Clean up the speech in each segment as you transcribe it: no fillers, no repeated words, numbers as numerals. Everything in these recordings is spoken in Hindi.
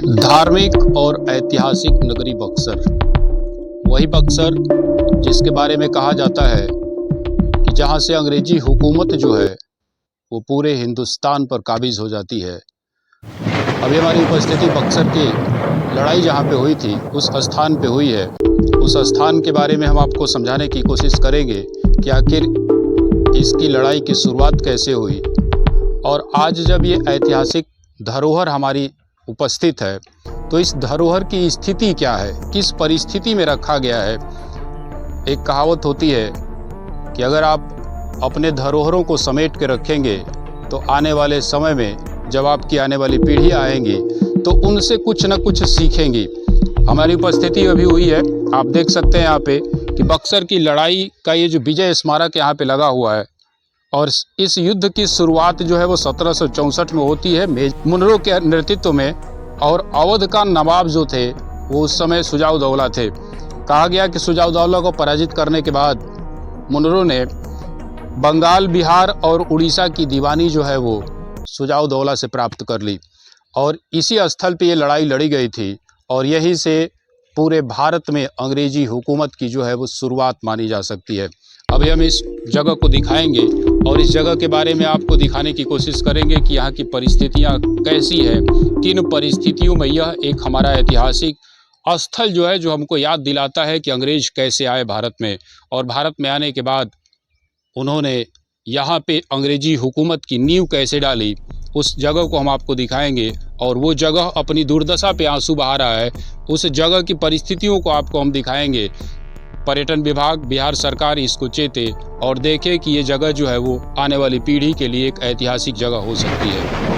धार्मिक और ऐतिहासिक नगरी बक्सर, वही बक्सर जिसके बारे में कहा जाता है कि जहां से अंग्रेजी हुकूमत जो है वो पूरे हिंदुस्तान पर काबिज हो जाती है। अभी हमारी उपस्थिति बक्सर की लड़ाई जहां पे हुई थी उस स्थान पे हुई है। उस स्थान के बारे में हम आपको समझाने की कोशिश करेंगे कि आखिर इसकी लड़ाई की शुरुआत कैसे हुई और आज जब ये ऐतिहासिक धरोहर हमारी उपस्थित है तो इस धरोहर की स्थिति क्या है, किस परिस्थिति में रखा गया है। एक कहावत होती है कि अगर आप अपने धरोहरों को समेट के रखेंगे तो आने वाले समय में जब आपकी आने वाली पीढ़ियाँ आएंगी तो उनसे कुछ न कुछ सीखेंगी। हमारी उपस्थिति अभी हुई है, आप देख सकते हैं यहाँ पे कि बक्सर की लड़ाई का ये जो विजय स्मारक यहाँ पे लगा हुआ है और इस युद्ध की शुरुआत जो है वो 1764 में होती है मुनरो के नेतृत्व में। और अवध का नवाब जो थे वो उस समय सुजाउद्दौला थे। कहा गया कि सुजाउद्दौला को पराजित करने के बाद मुनरो ने बंगाल, बिहार और उड़ीसा की दीवानी जो है वो सुजाउद्दौला से प्राप्त कर ली और इसी स्थल पे ये लड़ाई लड़ी गई थी और यहीं से पूरे भारत में अंग्रेजी हुकूमत की जो है वो शुरुआत मानी जा सकती है। अभी हम इस जगह को दिखाएंगे और इस जगह के बारे में आपको दिखाने की कोशिश करेंगे कि यहाँ की परिस्थितियाँ कैसी है, किन परिस्थितियों में यह एक हमारा ऐतिहासिक स्थल जो है जो हमको याद दिलाता है कि अंग्रेज कैसे आए भारत में और भारत में आने के बाद उन्होंने यहाँ पे अंग्रेजी हुकूमत की नींव कैसे डाली। उस जगह को हम आपको दिखाएंगे और वो जगह अपनी दुर्दशा पे आंसू बहा रहा है। उस जगह की परिस्थितियों को आपको हम दिखाएंगे। पर्यटन विभाग, बिहार सरकार इसको चेते और देखे कि ये जगह जो है वो आने वाली पीढ़ी के लिए एक ऐतिहासिक जगह हो सकती है।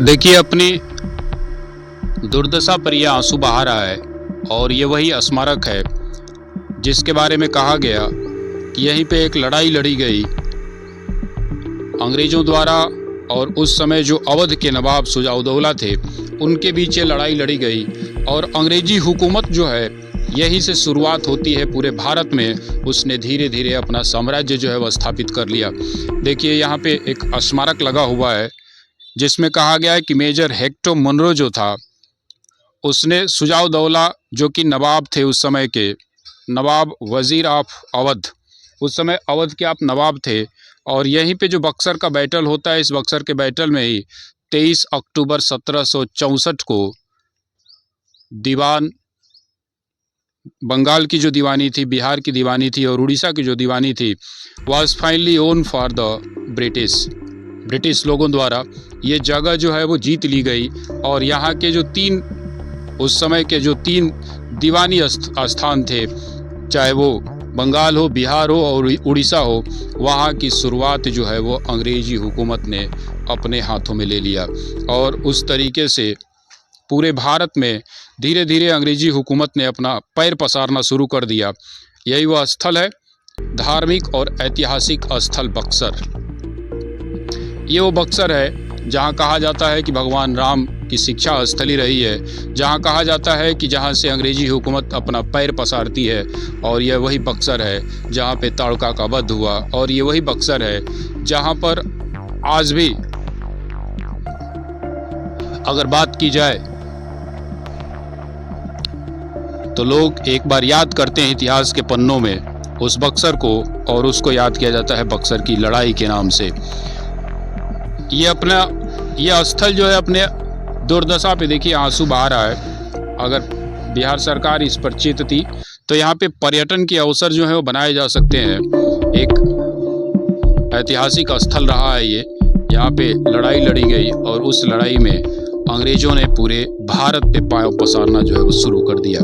देखिए, अपनी दुर्दशा पर यह आंसू बहा रहा है और ये वही स्मारक है जिसके बारे में कहा गया कि यहीं पे एक लड़ाई लड़ी गई अंग्रेज़ों द्वारा और उस समय जो अवध के नवाब सुजाउद्दौला थे उनके बीच ये लड़ाई लड़ी गई और अंग्रेजी हुकूमत जो है यहीं से शुरुआत होती है पूरे भारत में। उसने धीरे धीरे अपना साम्राज्य जो है वह स्थापित कर लिया। देखिए, यहाँ पे एक स्मारक लगा हुआ है जिसमें कहा गया है कि मेजर हेक्टर मुनरो जो था उसने सुजाउद्दौला जो कि नवाब थे उस समय के, नवाब वज़ीर ऑफ अवध, उस समय अवध के आप नवाब थे और यहीं पे जो बक्सर का बैटल होता है, इस बक्सर के बैटल में ही 23 अक्टूबर 1764 को दीवान, बंगाल की जो दीवानी थी, बिहार की दीवानी थी और उड़ीसा की जो दीवानी थी, was finally own for the British लोगों द्वारा ये जगह जो है वो जीत ली गई। और यहाँ के जो उस समय के जो तीन दीवानी स्थान थे, चाहे वो बंगाल हो, बिहार हो और उड़ीसा हो, वहाँ की शुरुआत जो है वो अंग्रेजी हुकूमत ने अपने हाथों में ले लिया और उस तरीके से पूरे भारत में धीरे धीरे अंग्रेजी हुकूमत ने अपना पैर पसारना शुरू कर दिया। यही वह स्थल है, धार्मिक और ऐतिहासिक स्थल बक्सर। ये वो बक्सर है जहाँ कहा जाता है कि भगवान राम की शिक्षा स्थली रही है, जहाँ कहा जाता है कि जहाँ से अंग्रेजी हुकूमत अपना पैर पसारती है। और यह वही बक्सर है जहाँ पे ताड़का का वध हुआ और ये वही बक्सर है जहाँ पर आज भी अगर बात की जाए तो लोग एक बार याद करते हैं इतिहास के पन्नों में उस बक्सर को और उसको याद किया जाता है बक्सर की लड़ाई के नाम से। ये स्थल जो है अपने दुर्दशा पे देखिए आंसू बहा रहा है। अगर बिहार सरकार इस पर चेतती तो यहाँ पे पर्यटन के अवसर जो है वो बनाए जा सकते हैं। एक ऐतिहासिक स्थल रहा है ये, यहाँ पे लड़ाई लड़ी गई और उस लड़ाई में अंग्रेजों ने पूरे भारत पे पांव पसारना जो है वो शुरू कर दिया।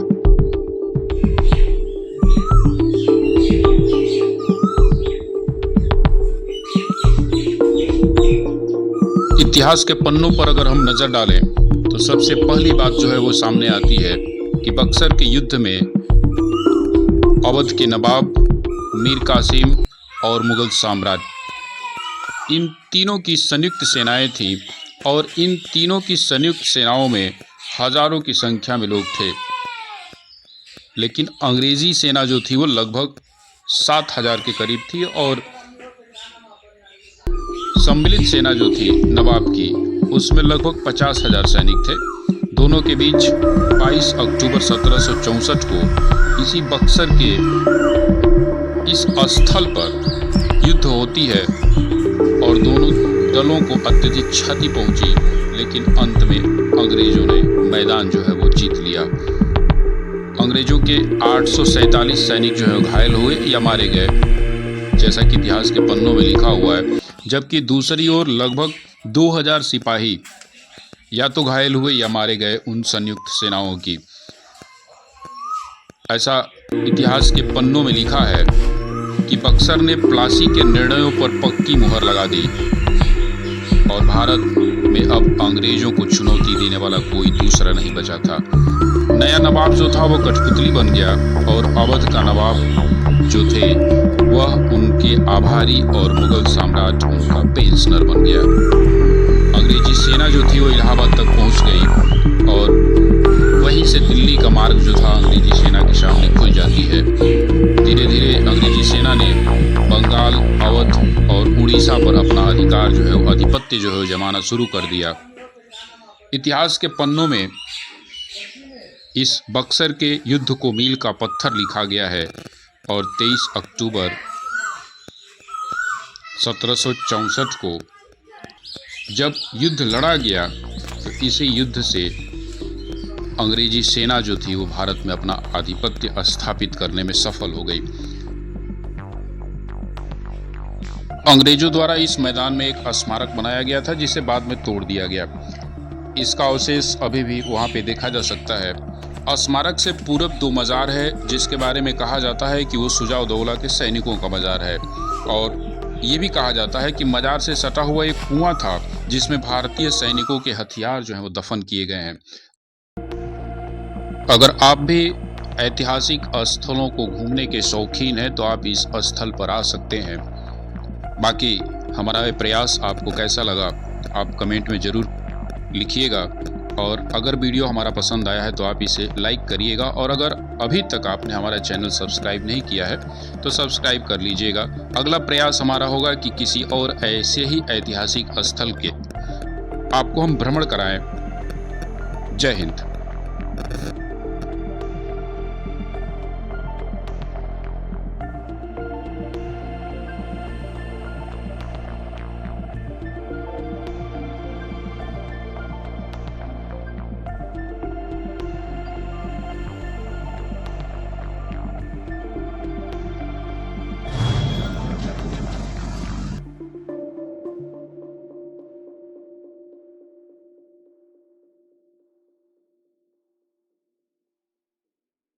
इतिहास के पन्नों पर अगर हम नज़र डालें तो सबसे पहली बात जो है वो सामने आती है कि बक्सर के युद्ध में अवध के नवाब, मीर कासिम और मुगल साम्राज्य, इन तीनों की संयुक्त सेनाएं थीं और इन तीनों की संयुक्त सेनाओं में हजारों की संख्या में लोग थे। लेकिन अंग्रेजी सेना जो थी वो लगभग 7,000 के करीब थी और सम्मिलित सेना जो थी नवाब की उसमें लगभग 50,000 सैनिक थे। दोनों के बीच 22 अक्टूबर 1764 को इसी बक्सर के इस स्थल पर युद्ध होती है और दोनों दलों को अत्यधिक क्षति पहुंची, लेकिन अंत में अंग्रेजों ने मैदान जो है वो जीत लिया। अंग्रेजों के 847 सैनिक जो है घायल हुए या मारे गए, जैसा कि इतिहास के पन्नों में लिखा हुआ है, जबकि दूसरी ओर लगभग 2000 सिपाही या तो घायल हुए या मारे गए उन संयुक्त सेनाओं की। ऐसा इतिहास के पन्नों में लिखा है कि बक्सर ने प्लासी के निर्णयों पर पक्की मुहर लगा दी और भारत में अब अंग्रेजों को चुनौती देने वाला कोई दूसरा नहीं बचा था। नया नवाब जो था वो कठपुतली बन गया और अवध का नवाब जो थे वह उनके आभारी और मुगल साम्राज्य उनका पेंशनर बन गया। अंग्रेजी सेना जो थी वो इलाहाबाद तक पहुंच गई और वहीं से दिल्ली का मार्ग जो था अंग्रेजी सेना के सामने खुल जाती है। धीरे धीरे अंग्रेजी सेना ने बंगाल, अवध और उड़ीसा पर अपना अधिकार जो है वो आधिपत्य जो है जमाना शुरू कर दिया। इतिहास के पन्नों में इस बक्सर के युद्ध को मील का पत्थर लिखा गया है और 23 अक्टूबर 1764 को जब युद्ध लड़ा गया तो इसी युद्ध से अंग्रेजी सेना जो थी वो भारत में अपना आधिपत्य स्थापित करने में सफल हो गई। अंग्रेजों द्वारा इस मैदान में एक स्मारक बनाया गया था जिसे बाद में तोड़ दिया गया। इसका अवशेष अभी भी वहां पे देखा जा सकता है। स्मारक से पूरब 2 मज़ार है जिसके बारे में कहा जाता है कि वो शुजा-उद-दौला के सैनिकों का मज़ार है और ये भी कहा जाता है कि मज़ार से सटा हुआ एक कुआं था जिसमें भारतीय सैनिकों के हथियार जो हैं वो दफन किए गए हैं। अगर आप भी ऐतिहासिक स्थलों को घूमने के शौकीन हैं तो आप इस स्थल पर आ सकते हैं। बाकी हमारा ये प्रयास आपको कैसा लगा आप कमेंट में ज़रूर लिखिएगा और अगर वीडियो हमारा पसंद आया है तो आप इसे लाइक करिएगा और अगर अभी तक आपने हमारा चैनल सब्सक्राइब नहीं किया है तो सब्सक्राइब कर लीजिएगा। अगला प्रयास हमारा होगा कि किसी और ऐसे ही ऐतिहासिक स्थल के आपको हम भ्रमण कराएं। जय हिंद।